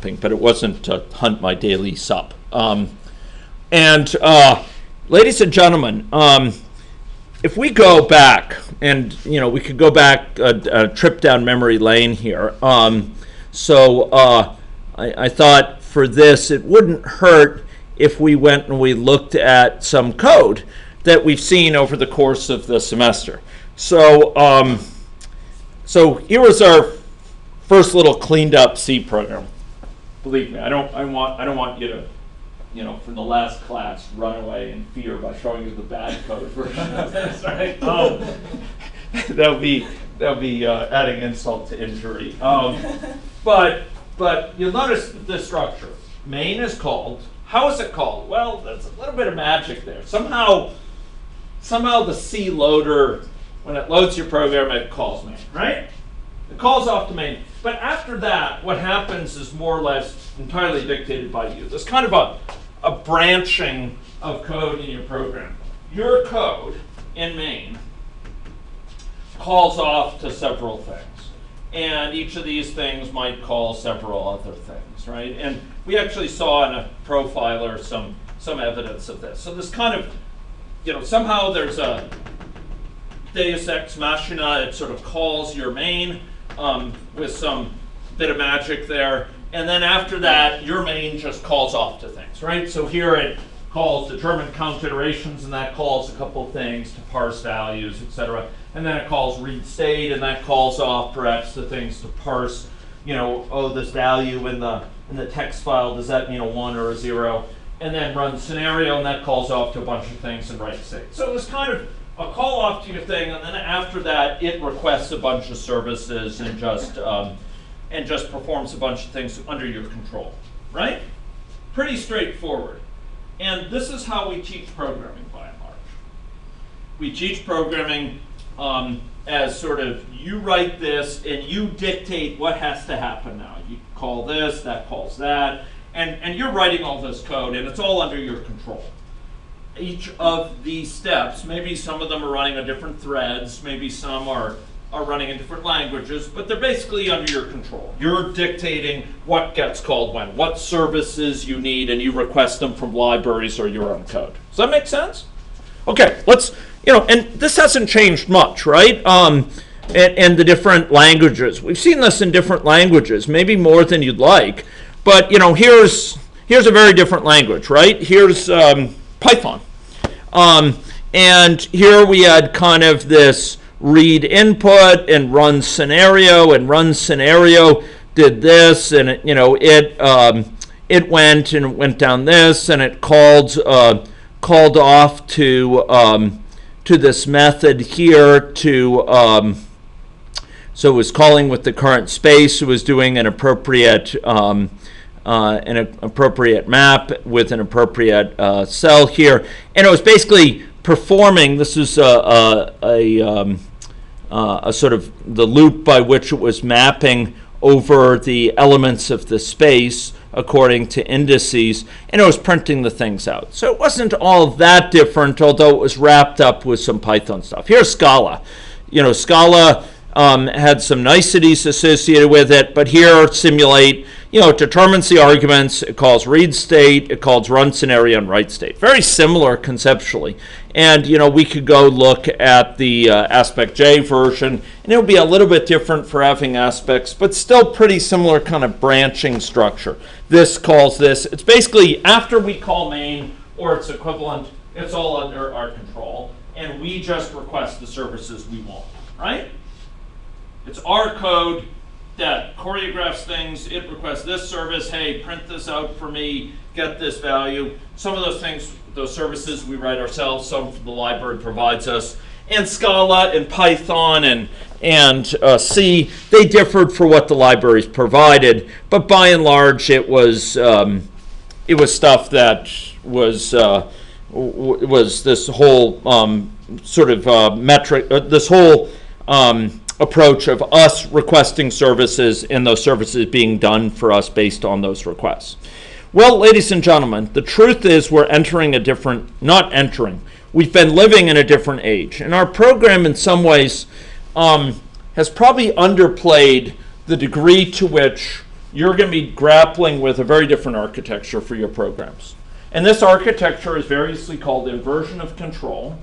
but it wasn't to hunt my daily sup. Ladies and gentlemen, if we go back, and we could go back a trip down memory lane here. I thought for this it wouldn't hurt if we went and we looked at some code that we've seen over the course of the semester. So here was our first little cleaned up C program. Believe me, I don't want you to, from the last class, run away in fear by showing you the bad code version of this, right? That'll be adding insult to injury. But you'll notice the structure. Main is called. How is it called? Well, there's a little bit of magic there. Somehow the C loader, when it loads your program, it calls main, right? It calls off to main. But after that, what happens is more or less entirely dictated by you. There's kind of a branching of code in your program. Your code in main calls off to several things. And each of these things might call several other things, right? And we actually saw in a profiler some evidence of this. So this kind of, somehow there's a deus ex machina. It sort of calls your main with some bit of magic there. And then after that, your main just calls off to things, right? So here it calls determine count iterations, and that calls a couple of things to parse values, etc. And then it calls read state, and that calls off perhaps the things to parse, this value in the text file, does that mean a 1 or a 0? And then run scenario, and that calls off to a bunch of things and write state. So it's kind of a call off to your thing, and then after that, it requests a bunch of services and just performs a bunch of things under your control, right? Pretty straightforward. And this is how we teach programming by and large. We teach programming as sort of you write this and you dictate what has to happen now. You call this, that calls that, and you're writing all this code and it's all under your control. Each of these steps, maybe some of them are running on different threads, maybe some are running in different languages, but they're basically under your control. You're dictating what gets called when, what services you need, and you request them from libraries or your own code. Does that make sense? Okay, let's, and this hasn't changed much, right? And the different languages. We've seen this in different languages, maybe more than you'd like, but here's a very different language, right? Here's Python. And here we had kind of this read input and run scenario, and run scenario did this, and it went down this, and it called off to this method here to so it was calling with the current space. It was doing an appropriate map with an appropriate cell here, and it was basically performing. This is a sort of the loop by which it was mapping over the elements of the space according to indices, and it was printing the things out. So it wasn't all that different, although it was wrapped up with some Python stuff. Here's Scala. Scala had some niceties associated with it, but here simulate, it determines the arguments, it calls read state, it calls run scenario and write state. Very similar conceptually. And, we could go look at the aspect J version, and it'll be a little bit different for having aspects, but still pretty similar kind of branching structure. This calls this. It's basically after we call main or its equivalent, it's all under our control, and we just request the services we want, right? It's our code that choreographs things. It requests this service. Hey, print this out for me. Get this value. Some of those things, those services, we write ourselves. Some the library provides us. And Scala and Python and C, they differed for what the libraries provided. But by and large, it was stuff that was this whole sort of metric. This whole approach of us requesting services and those services being done for us based on those requests. Well, ladies and gentlemen, the truth is we're entering a different, not entering, we've been living in a different age. And our program in some ways has probably underplayed the degree to which you're going to be grappling with a very different architecture for your programs. And this architecture is variously called inversion of control,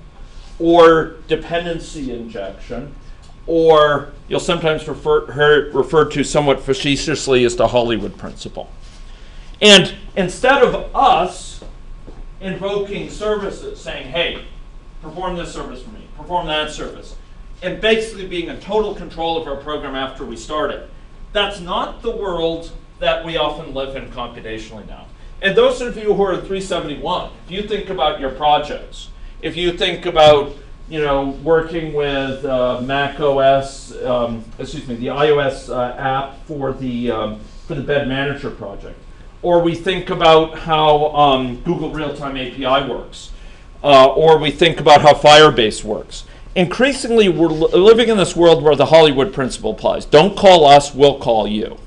or dependency injection, or you'll sometimes refer to somewhat facetiously as the Hollywood principle. And instead of us invoking services, saying, hey, perform this service for me, perform that service, and basically being in total control of our program after we start it, that's not the world that we often live in computationally now. And those of you who are in 371, if you think about your projects, if you think about working with Mac OS, the iOS app for the bed manager project, or we think about how Google Real-Time API works, or we think about how Firebase works. Increasingly, we're living in this world where the Hollywood principle applies. Don't call us, we'll call you.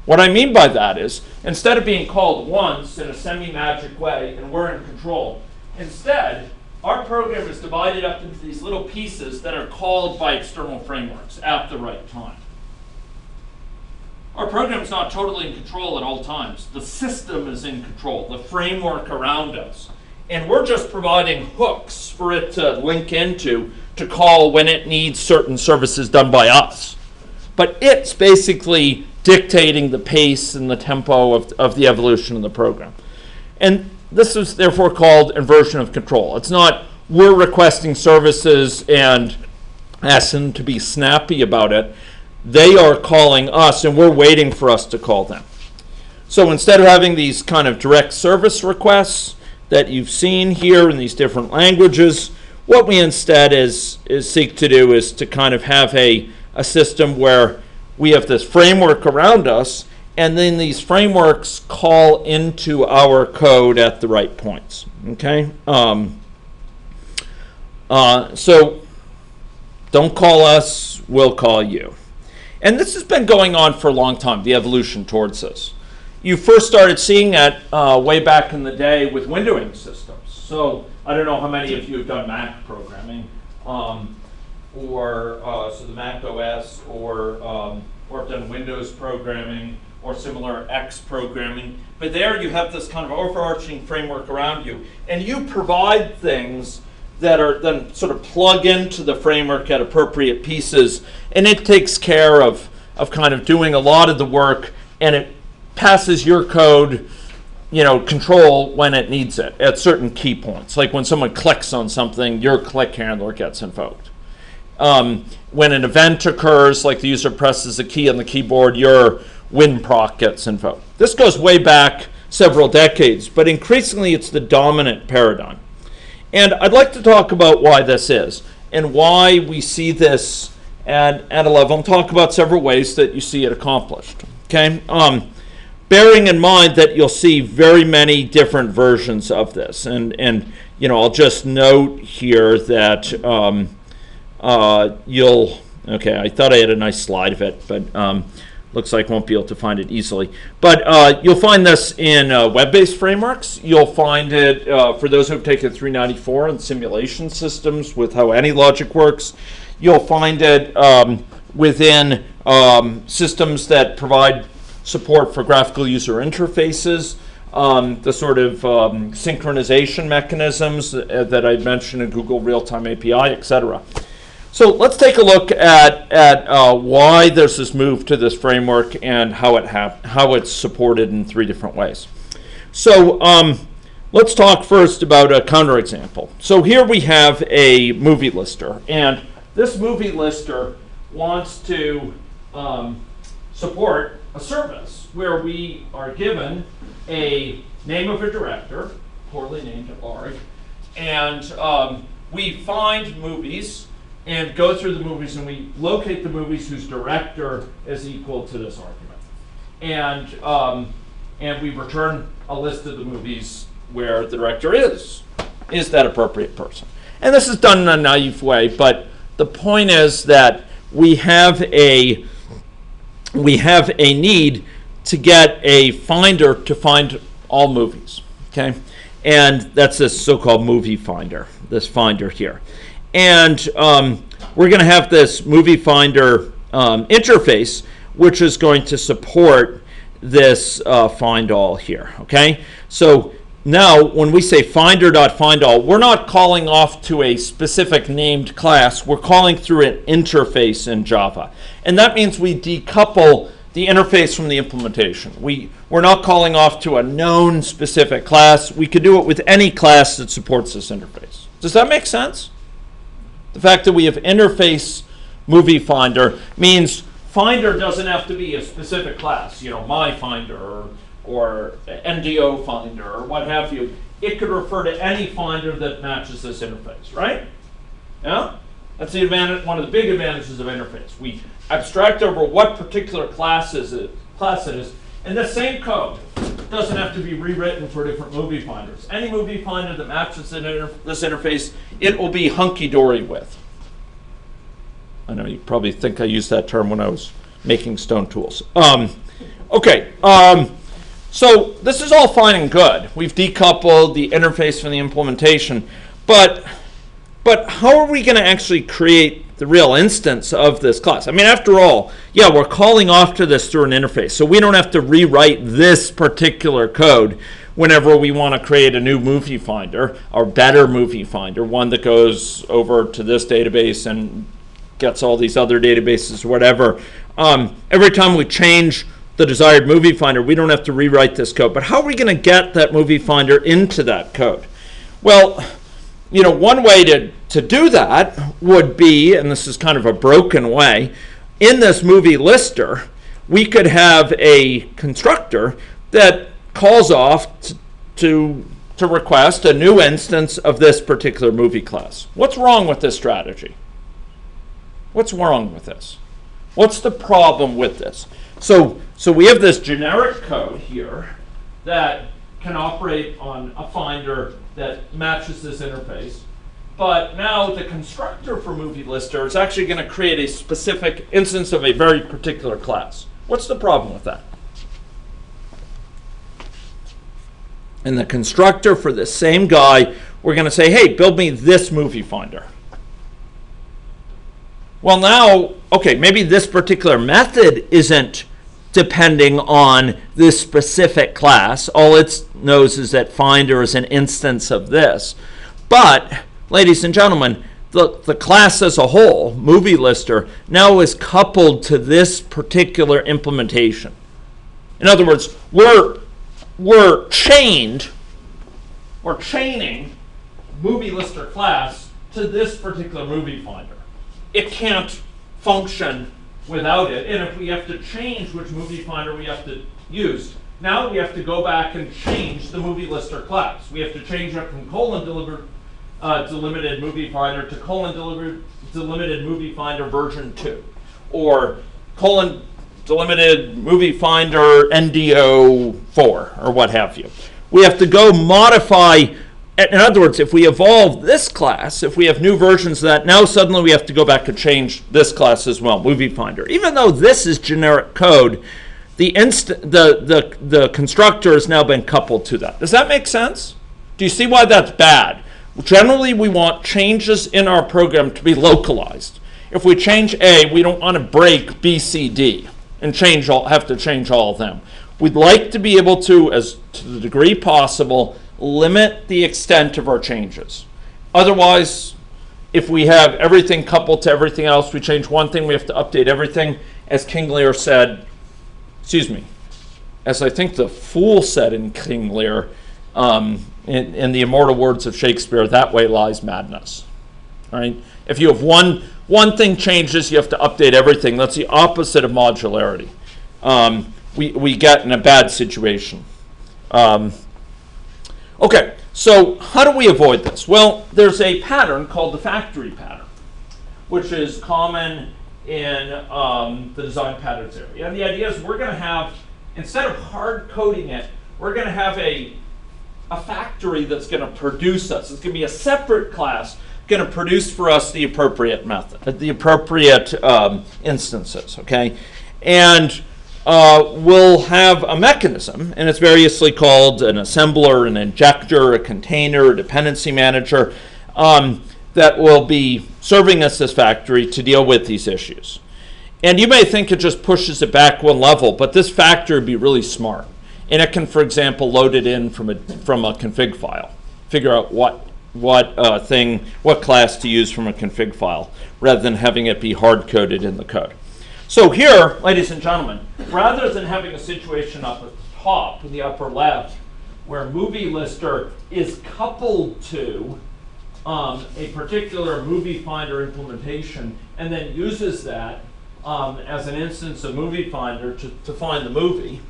What I mean by that is, instead of being called once in a semi-magic way and we're in control, instead, our program is divided up into these little pieces that are called by external frameworks at the right time. Our program is not totally in control at all times. The system is in control, the framework around us. And we're just providing hooks for it to link into to call when it needs certain services done by us. But it's basically dictating the pace and the tempo of the evolution of the program. And this is therefore called inversion of control. It's not we're requesting services and asking them to be snappy about it. They are calling us and we're waiting for us to call them. So instead of having these kind of direct service requests that you've seen here in these different languages, what we instead seek to do is to kind of have a system where we have this framework around us, and then these frameworks call into our code at the right points. Okay? So don't call us, we'll call you. And this has been going on for a long time, the evolution towards this. You first started seeing it way back in the day with windowing systems. So I don't know how many of you have done Mac programming, or the Mac OS, or have done Windows programming, or similar X programming. But there you have this kind of overarching framework around you, and you provide things that are then sort of plug into the framework at appropriate pieces, and it takes care of kind of doing a lot of the work, and it passes your code, control when it needs it at certain key points. Like when someone clicks on something, your click handler gets invoked. When an event occurs, like the user presses a key on the keyboard, your WinProc gets invoked. This goes way back several decades, but increasingly it's the dominant paradigm. And I'd like to talk about why this is and why we see this at a level, and talk about several ways that you see it accomplished. Okay? Bearing in mind that you'll see very many different versions of this. And I'll just note here that I thought I had a nice slide of it, but looks like I won't be able to find it easily. But you'll find this in web-based frameworks. You'll find it for those who have taken 394 and simulation systems with how AnyLogic works. You'll find it within systems that provide support for graphical user interfaces, the sort of synchronization mechanisms that I mentioned in Google Real-Time API, etc. So let's take a look at why there's this move to this framework and how it's supported in three different ways. So let's talk first about a counterexample. So here we have a movie lister, and this movie lister wants to support a service where we are given a name of a director, poorly named org, and we find movies and go through the movies, and we locate the movies whose director is equal to this argument. And we return a list of the movies where the director is that appropriate person. And this is done in a naive way, but the point is that we have a need to get a finder to find all movies, okay? And that's this so-called movie finder, this finder here. And we're going to have this movie finder interface which is going to support this find all here, okay? So now when we say finder.findAll, we're not calling off to a specific named class, we're calling through an interface in Java. And that means we decouple the interface from the implementation. We're not calling off to a known specific class. We could do it with any class that supports this interface. Does that make sense? The fact that we have interface movie finder means finder doesn't have to be a specific class, you know, my finder or NDO finder or what have you. It could refer to any finder that matches this interface, right? Yeah? That's the advantage, one of the big advantages of interface. We abstract over what particular class it is, and the same code doesn't have to be rewritten for different movie finders. Any movie finder that matches this interface, it will be hunky-dory with. I know you probably think I used that term when I was making stone tools. Okay, so this is all fine and good. We've decoupled the interface from the implementation, but how are we going to actually create the real instance of this class? I mean, after all, yeah, we're calling off to this through an interface, so we don't have to rewrite this particular code whenever we want to create a new movie finder, or better movie finder, one that goes over to this database and gets all these other databases or whatever. Every time we change the desired movie finder, we don't have to rewrite this code. But how are we going to get that movie finder into that code? Well, you know, one way to do that would be, and this is kind of a broken way, in this movie lister, we could have a constructor that calls off to request a new instance of this particular movie class. What's wrong with this strategy? What's wrong with this? What's the problem with this? So we have this generic code here that can operate on a finder that matches this interface. But now the constructor for movie lister is actually going to create a specific instance of a very particular class. What's the problem with that? And the constructor for the same guy, we're going to say, hey, build me this movie finder. Well, now, okay, maybe this particular method isn't depending on this specific class. All it knows is that finder is an instance of this. But, ladies and gentlemen, the class as a whole, movie lister, now is coupled to this particular implementation. In other words, we're chaining movie lister class to this particular movie finder. It can't function without it. And if we have to change which movie finder we have to use, now we have to go back and change the movie lister class. We have to change it from delimited movie finder to delimited movie finder version 2, or delimited movie finder NDO 4, or what have you. We have to go modify. In other words, if we evolve this class, if we have new versions of that, now suddenly we have to go back and change this class as well, movie finder. Even though this is generic code, the constructor has now been coupled to that. Does that make sense? Do you see why that's bad? Generally, we want changes in our program to be localized. If we change A, we don't want to break B, C, D and have to change all of them. We'd like to be able to, as to the degree possible, limit the extent of our changes. Otherwise, if we have everything coupled to everything else, we change one thing, we have to update everything. As King Lear said, as I think the fool said in King Lear, in the immortal words of Shakespeare, that way lies madness. All right? If you have one thing changes, you have to update everything. That's the opposite of modularity. We get in a bad situation. Okay, so how do we avoid this? Well, there's a pattern called the factory pattern, which is common in the design patterns area. And the idea is we're going to have, instead of hard coding it, we're going to have a factory that's going to produce us. It's going to be a separate class going to produce for us the appropriate method, the appropriate instances, okay? And we'll have a mechanism, and it's variously called an assembler, an injector, a container, a dependency manager, that will be serving us this factory to deal with these issues. And you may think it just pushes it back one level, but this factor would be really smart. And it can, for example, load it in from a config file. Figure out what class to use from a config file, rather than having it be hard-coded in the code. So here, ladies and gentlemen, rather than having a situation up at the top in the upper left, where movie lister is coupled to a particular movie finder implementation, and then uses that as an instance of movie finder to find the movie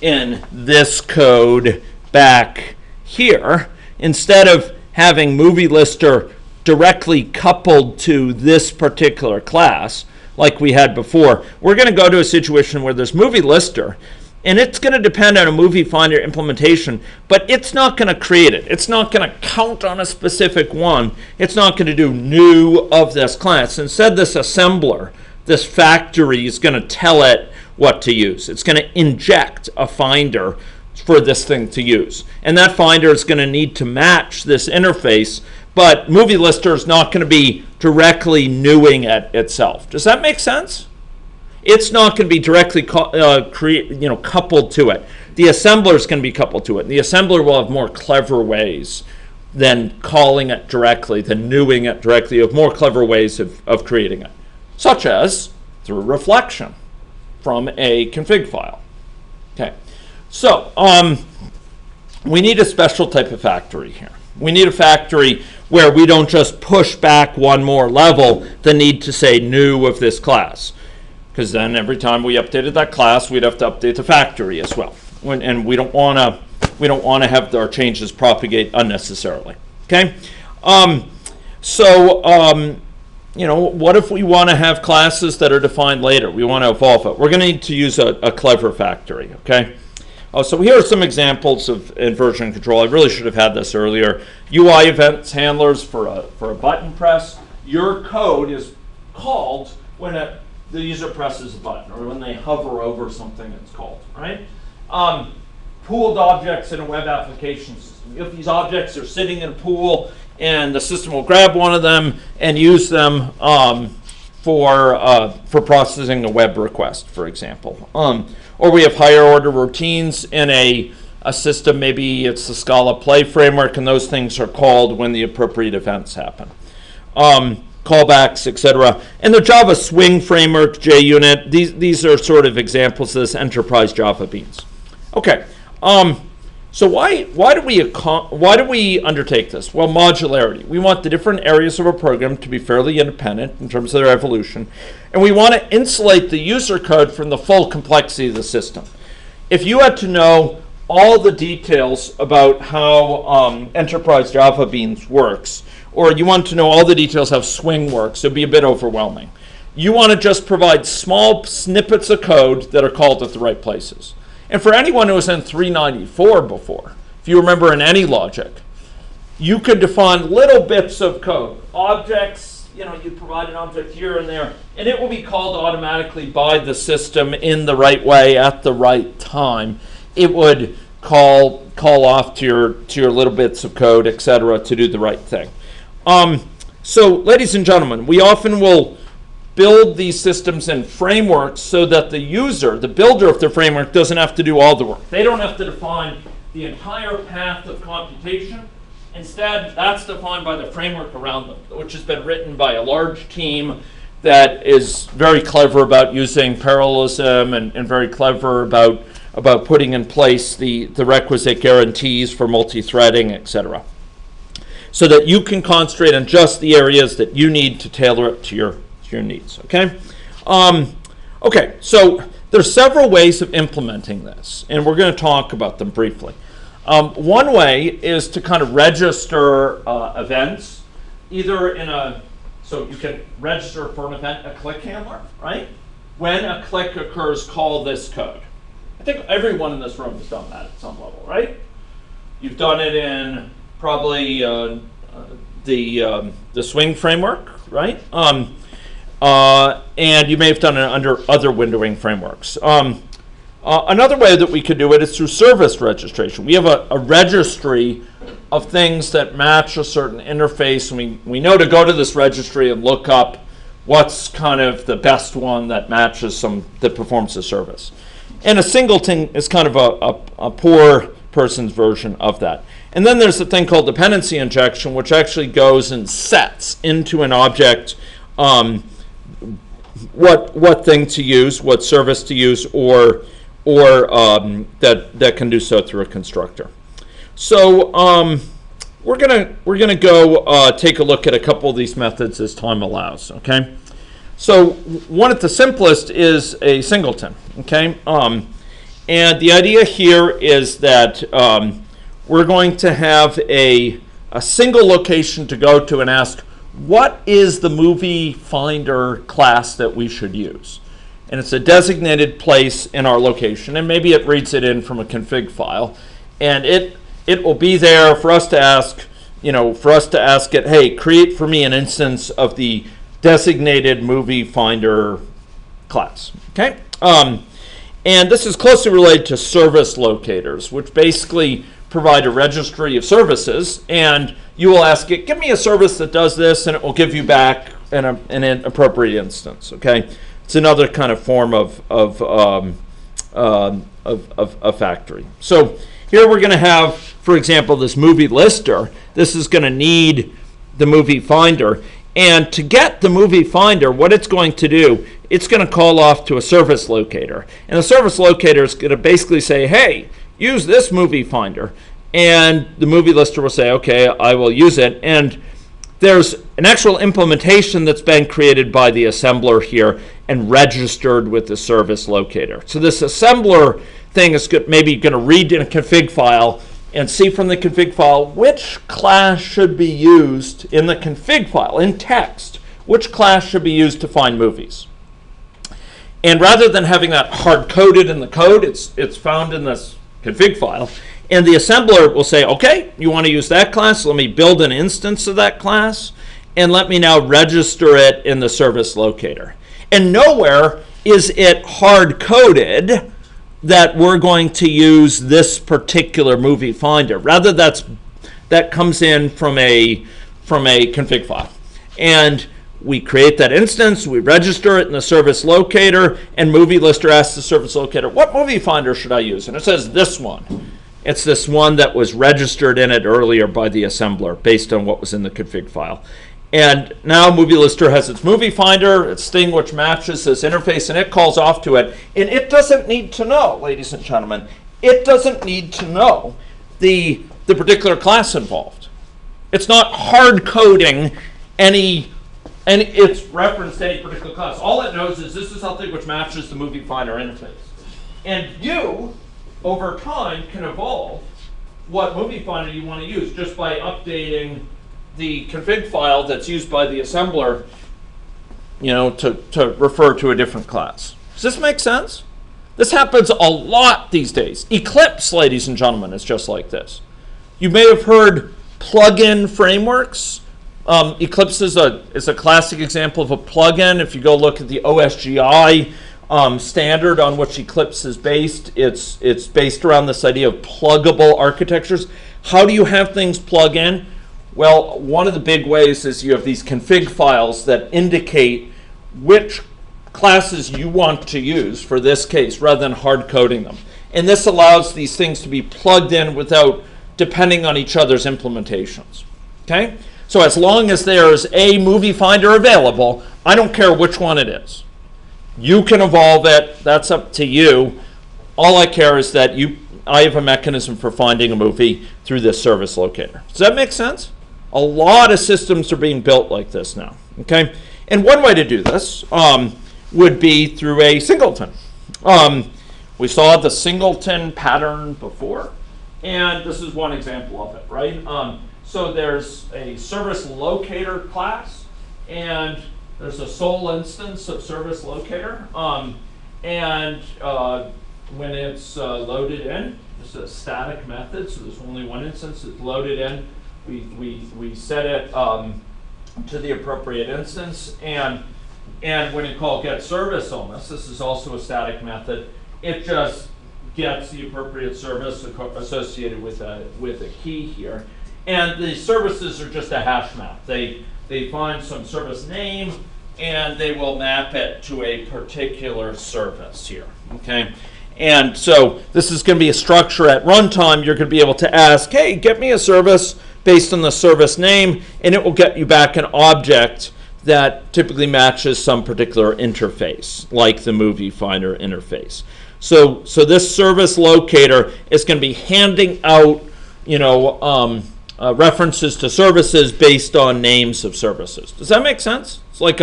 in this code back here, instead of having movie lister directly coupled to this particular class like we had before, we're going to go to a situation where there's movie lister, and it's going to depend on a movie finder implementation, but it's not going to create it. It's not going to count on a specific one. It's not going to do new of this class. Instead, this assembler, this factory, is going to tell it what to use. It's going to inject a finder for this thing to use. And that finder is going to need to match this interface, but movie lister is not going to be directly newing it itself. Does that make sense? It's not going to be directly coupled to it. The assembler is going to be coupled to it. And the assembler will have more clever ways than calling it directly, than newing it directly. You have more clever ways of creating it, such as through reflection from a config file. Okay, so we need a special type of factory here. We need a factory where we don't just push back one more level the need to say new of this class, because then every time we updated that class, we'd have to update the factory as well, and we don't want to have our changes propagate unnecessarily. Okay, what if we want to have classes that are defined later? We want to evolve it. We're going to need to use a clever factory. Okay. So here are some examples of inversion control. I really should have had this earlier. UI events handlers for a button press. Your code is called when the user presses a button, or when they hover over something, it's called, right? Pooled objects in a web application system. If these objects are sitting in a pool, and the system will grab one of them and use them for processing a web request, for example. Or we have higher order routines in a system. Maybe it's the Scala Play framework, and those things are called when the appropriate events happen. Callbacks, etc. And the Java Swing framework, JUnit, these are sort of examples of this enterprise Java beans. Okay, so why do we undertake this? Well, modularity. We want the different areas of a program to be fairly independent in terms of their evolution, and we want to insulate the user code from the full complexity of the system. If you had to know all the details about how enterprise Java beans works, or you want to know all the details how Swing works, it would be a bit overwhelming. You want to just provide small snippets of code that are called at the right places. And for anyone who was in 394 before, if you remember in any logic, you could define little bits of code. Objects, you provide an object here and there, and it will be called automatically by the system in the right way at the right time. It would call off to your little bits of code, etc., to do the right thing. So, ladies and gentlemen, we often will build these systems and frameworks so that the user, the builder of the framework, doesn't have to do all the work. They don't have to define the entire path of computation. Instead, that's defined by the framework around them, which has been written by a large team that is very clever about using parallelism and very clever about putting in place the requisite guarantees for multi-threading, etc. So that you can concentrate on just the areas that you need to tailor it to your needs. Okay. Okay. So there's several ways of implementing this, and we're going to talk about them briefly. One way is to kind of register events, either so you can register for an event, a click handler, right? When a click occurs, call this code. I think everyone in this room has done that at some level, right? You've done it in probably the Swing framework, right? And you may have done it under other windowing frameworks. Another way that we could do it is through service registration. We have a registry of things that match a certain interface, and we know to go to this registry and look up what's kind of the best one that matches that performs the service. And a singleton is kind of a poor person's version of that. And then there's a thing called dependency injection, which actually goes and sets into an object what thing to use, what service to use, or that can do so through a constructor. So we're gonna go take a look at a couple of these methods as time allows. Okay. So one at the simplest is a singleton. Okay. And the idea here is that we're going to have a single location to go to and ask, what is the movie finder class that we should use? And it's a designated place in our location, and maybe it reads it in from a config file, and it will be there for us to ask, it, hey, create for me an instance of the designated movie finder class. Okay. And this is closely related to service locators, which basically provide a registry of services, and you will ask it, give me a service that does this, and it will give you back an appropriate instance. Okay, it's another kind of form of factory. So here we're going to have, for example, this movie lister. This is going to need the movie finder, and to get the movie finder, what it's going to do, it's going to call off to a service locator, and the service locator is going to basically say, hey, use this movie finder, and the movie lister will say, okay, I will use it. And there's an actual implementation that's been created by the assembler here and registered with the service locator. So this assembler thing is maybe going to read in a config file and see from the config file which class should be used in the config file, in text, which class should be used to find movies. And rather than having that hard-coded in the code, it's found in this config file. And the assembler will say, okay, you want to use that class? Let me build an instance of that class, and let me now register it in the service locator. And nowhere is it hard-coded that we're going to use this particular movie finder. Rather, that comes in from a config file. And we create that instance, we register it in the service locator, and movie lister asks the service locator, what movie finder should I use? And it says this one. It's this one that was registered in it earlier by the assembler based on what was in the config file. And now movie lister has its movie finder, its thing which matches this interface, and it calls off to it. And it doesn't need to know, ladies and gentlemen, it doesn't need to know the particular class involved. It's not hard coding any it's referenced to any particular class. All it knows is this is something which matches the movie finder interface. And you, over time, can evolve what movie finder you want to use just by updating the config file that's used by the assembler, to refer to a different class. Does this make sense? This happens a lot these days. Eclipse, ladies and gentlemen, is just like this. You may have heard plugin frameworks. Eclipse is a classic example of a plugin. If you go look at the OSGI standard on which Eclipse is based, it's based around this idea of pluggable architectures. How do you have things plug in? Well, one of the big ways is you have these config files that indicate which classes you want to use for this case rather than hard coding them. And this allows these things to be plugged in without depending on each other's implementations. Okay? So as long as there's a movie finder available, I don't care which one it is. You can evolve it. That's up to you. All I care is that I have a mechanism for finding a movie through this service locator. Does that make sense? A lot of systems are being built like this now. Okay? And one way to do this would be through a singleton. We saw the singleton pattern before, and this is one example of it, right? So there's a service locator class, and there's a sole instance of service locator. And when it's loaded in, it's a static method, so there's only one instance that's loaded in. We set it to the appropriate instance, and when you call get service on this is also a static method. It just gets the appropriate service associated with a key here. And the services are just a hash map. They find some service name, and they will map it to a particular service here, okay? And so this is going to be a structure at runtime. You're going to be able to ask, hey, get me a service based on the service name, and it will get you back an object that typically matches some particular interface, like the movie finder interface. So this service locator is going to be handing out, references to services based on names of services. Does that make sense? It's like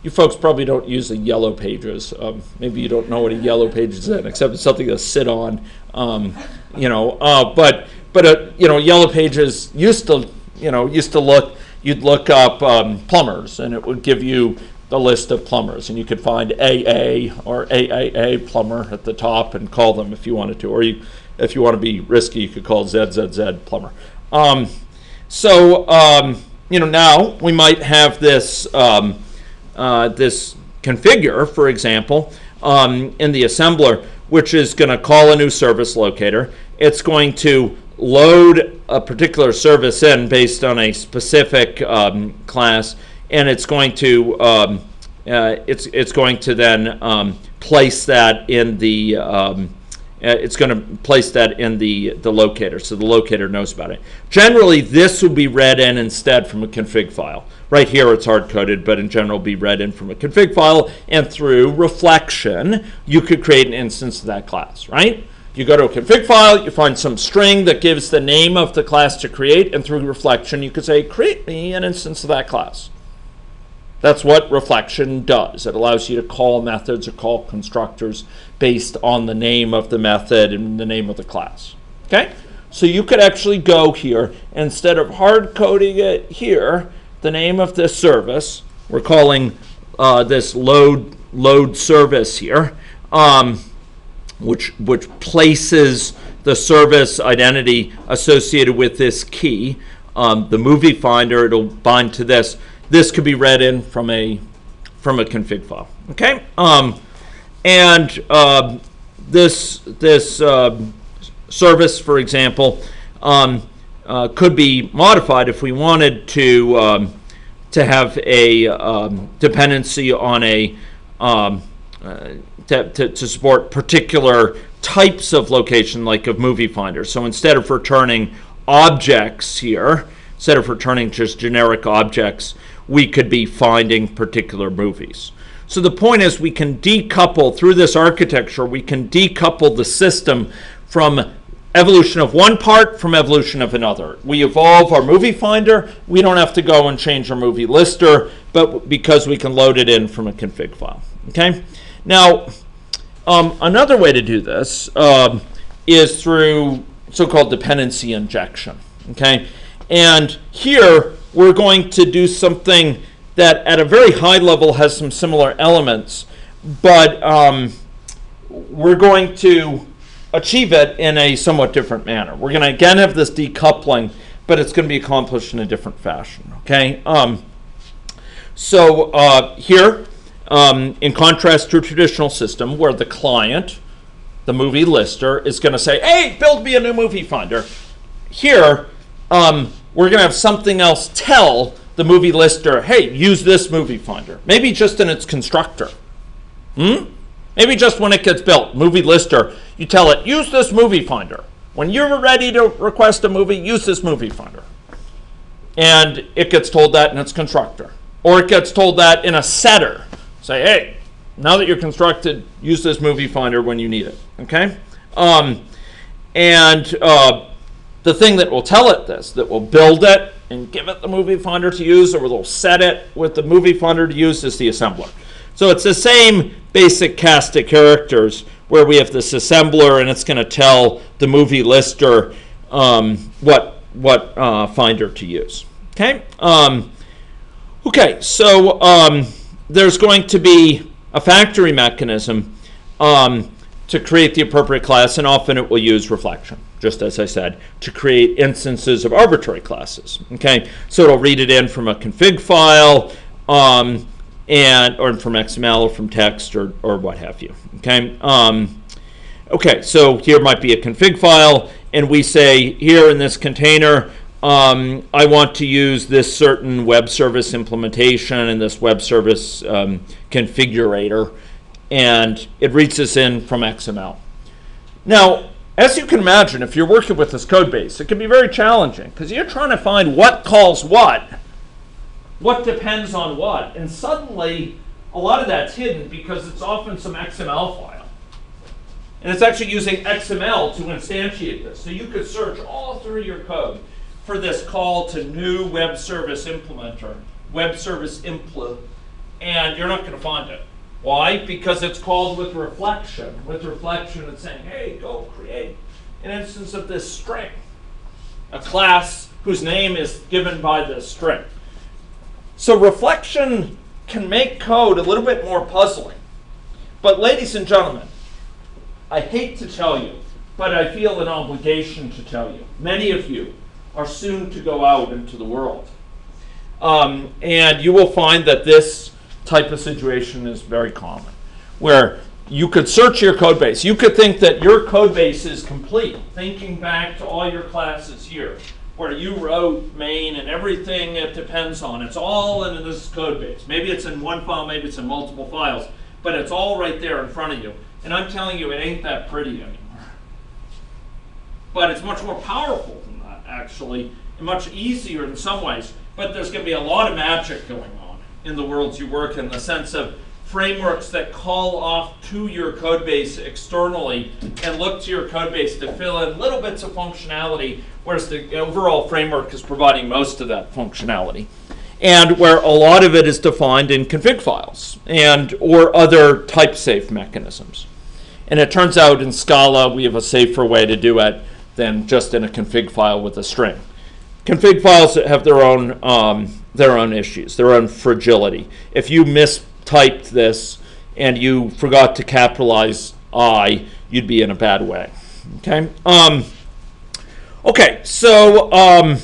you folks probably don't use the yellow pages. Maybe you don't know what a yellow page is, except it's something to sit on. But yellow pages used to look. You'd look up plumbers, and it would give you the list of plumbers, and you could find AA or AAA plumber at the top and call them if you wanted to, or if you want to be risky, you could call ZZZ plumber. Now we might have this this configure, for example, in the assembler, which is going to call a new service locator. It's going to load a particular service in based on a specific class, and it's going to then place that in the the locator, so the locator knows about it. Generally, this will be read in instead from a config file. Right here, it's hard-coded, but in general, be read in from a config file, and through reflection, you could create an instance of that class, right? You go to a config file, you find some string that gives the name of the class to create, and through reflection, you could say, create me an instance of that class. That's what reflection does. It allows you to call methods or call constructors based on the name of the method and the name of the class. Okay? So you could actually go here, instead of hard-coding it here, the name of this service, we're calling this load service here, which places the service identity associated with this key. The movie finder, it'll bind to this. This could be read in from a config file. Okay, this service, for example, could be modified if we wanted to have a dependency on a to support particular types of location, like a movie finder. So instead of returning objects here, instead of returning just generic objects, we could be finding particular movies. So the point is, we can decouple, through this architecture, we can decouple the system from evolution of one part from evolution of another. We evolve our movie finder, we don't have to go and change our movie lister, but because we can load it in from a config file. Okay? Now, another way to do this is through so-called dependency injection. Okay? And here, we're going to do something that at a very high level has some similar elements, but we're going to achieve it in a somewhat different manner. We're going to again have this decoupling, but it's going to be accomplished in a different fashion. Okay. Here, in contrast to a traditional system where the client, the movie lister, is going to say, "Hey, build me a new movie finder." Here, we're going to have something else tell the movie lister, "Hey, use this movie finder." Maybe just in its constructor. Maybe just when it gets built, movie lister, you tell it, use this movie finder. When you're ready to request a movie, use this movie finder. And it gets told that in its constructor. Or it gets told that in a setter. Say, hey, now that you're constructed, use this movie finder when you need it. Okay? The thing that will tell it this, that will build it and give it the movie finder to use, or will set it with the movie finder to use, is the assembler. So it's the same basic cast of characters where we have this assembler, and it's going to tell the movie lister what finder to use. Okay. There's going to be a factory mechanism to create the appropriate class, and often it will use reflection, just as I said, to create instances of arbitrary classes. Okay, so it'll read it in from a config file, or from XML, or from text, or what have you. Okay. So here might be a config file, and we say here in this container, I want to use this certain web service implementation and this web service configurator, and it reads this in from XML. Now, as you can imagine, if you're working with this code base, it can be very challenging because you're trying to find what calls what depends on what, and suddenly a lot of that's hidden because it's often some XML file. And it's actually using XML to instantiate this. So you could search all through your code for this call to new web service implementer, web service impl, and you're not going to find it. Why? Because it's called with reflection. With reflection, it's saying, hey, go create an instance of this string, a class whose name is given by this string. So reflection can make code a little bit more puzzling. But ladies and gentlemen, I hate to tell you, but I feel an obligation to tell you. Many of you are soon to go out into the world. And you will find that this type of situation is very common, where you could search your code base. You could think that your code base is complete, thinking back to all your classes here, where you wrote main and everything it depends on. It's all in this code base. Maybe it's in one file, maybe it's in multiple files, but it's all right there in front of you. And I'm telling you, it ain't that pretty anymore. But it's much more powerful than that, actually, and much easier in some ways. But there's going to be a lot of magic going on in the worlds you work in, the sense of frameworks that call off to your code base externally and look to your code base to fill in little bits of functionality, whereas the overall framework is providing most of that functionality. And where a lot of it is defined in config files and or other type safe mechanisms. And it turns out in Scala we have a safer way to do it than just in a config file with a string. Config files have their own issues, their own fragility. If you mistyped this and you forgot to capitalize I, you'd be in a bad way. Okay. Okay. So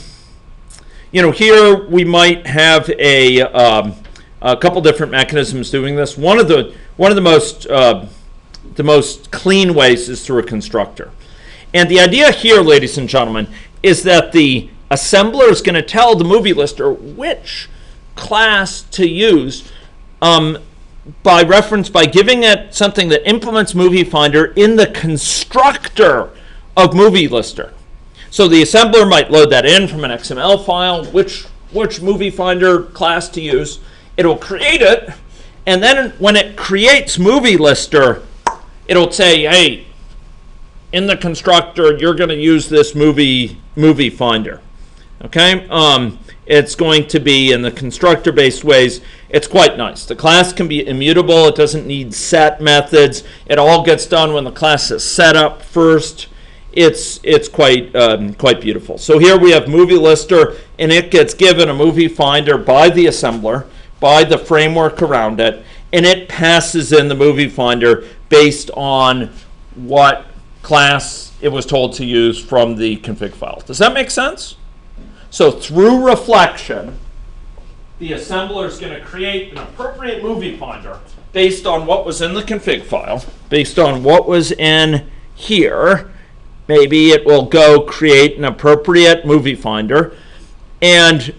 here we might have a couple different mechanisms doing this. One of the most clean ways is through a constructor. And the idea here, ladies and gentlemen, is that the assembler is going to tell the movie lister which class to use by reference, by giving it something that implements movie finder in the constructor of movie lister. So the assembler might load that in from an XML file, which movie finder class to use. It'll create it, and then when it creates movie lister, it'll say, hey, in the constructor, you're going to use this movie finder. Okay? It's going to be in the constructor-based ways. It's quite nice. The class can be immutable. It doesn't need set methods. It all gets done when the class is set up first. It's quite beautiful. So here we have movie lister, and it gets given a movie finder by the assembler, by the framework around it, and it passes in the movie finder based on what class it was told to use from the config file. Does that make sense? So through reflection, the assembler is going to create an appropriate movie finder based on what was in the config file, based on what was in here. Maybe it will go create an appropriate movie finder. And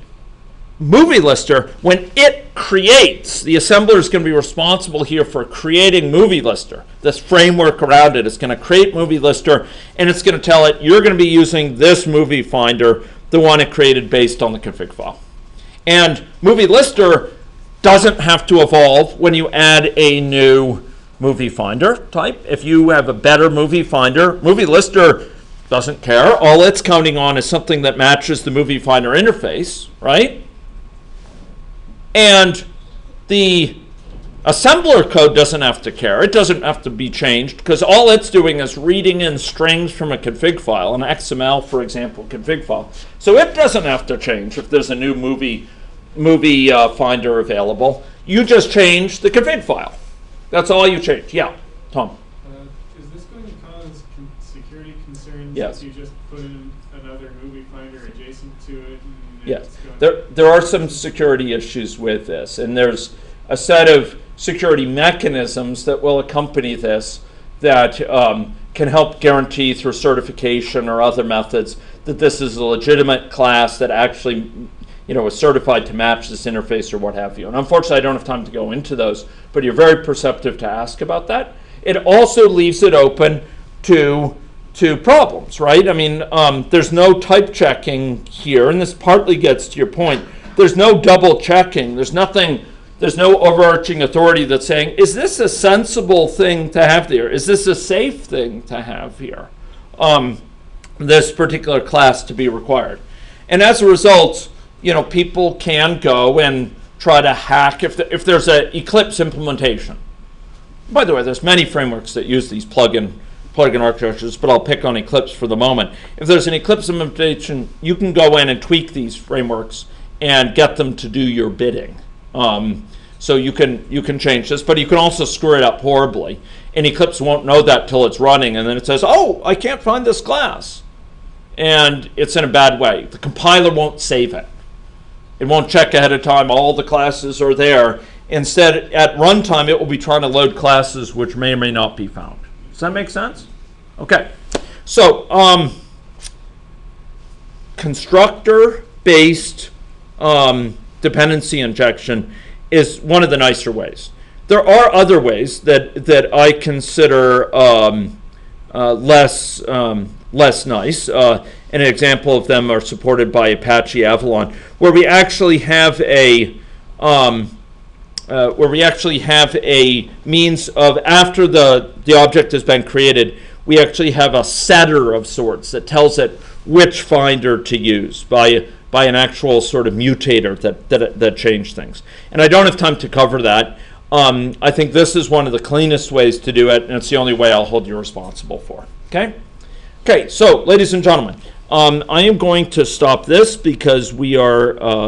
movie lister, when it creates, the assembler is going to be responsible here for creating movie lister. This framework around it is going to create movie lister, and it's going to tell it, you're going to be using this movie finder, the one it created based on the config file. And movie lister doesn't have to evolve when you add a new movie finder type. If you have a better movie finder, movie lister doesn't care. All it's counting on is something that matches the movie finder interface, right? And the assembler code doesn't have to care. It doesn't have to be changed because all it's doing is reading in strings from a config file, an XML, for example, config file. So it doesn't have to change if there's a new movie finder available. You just change the config file. That's all you change. Yeah, Tom. Is this going to cause security concerns Yes. if you just put in another movie finder adjacent to it? And Yes. it's going There are some security issues with this, and there's a set of security mechanisms that will accompany this that can help guarantee through certification or other methods that this is a legitimate class that actually, is certified to match this interface or what have you. And unfortunately, I don't have time to go into those, but you're very perceptive to ask about that. It also leaves it open to problems, right? I mean, there's no type checking here, and this partly gets to your point. There's no double checking. There's no overarching authority that's saying, is this a sensible thing to have there? Is this a safe thing to have here? This particular class to be required. And as a result, people can go and try to hack if there's an Eclipse implementation. By the way, there's many frameworks that use these plugin architectures, but I'll pick on Eclipse for the moment. If there's an Eclipse implementation, you can go in and tweak these frameworks and get them to do your bidding. So you can change this, but you can also screw it up horribly. And Eclipse won't know that till it's running, and then it says, oh, I can't find this class. And it's in a bad way. The compiler won't save it. It won't check ahead of time all the classes are there. Instead, at runtime, it will be trying to load classes which may or may not be found. Does that make sense? Okay. So constructor-based dependency injection is one of the nicer ways. There are other ways that I consider less nice. An example of them are supported by Apache Avalon, where we actually have a means of, after the object has been created, we actually have a setter of sorts that tells it which finder to use by an actual sort of mutator that changed things. And I don't have time to cover that. I think this is one of the cleanest ways to do it, and it's the only way I'll hold you responsible for. Okay, so ladies and gentlemen, I am going to stop this because we are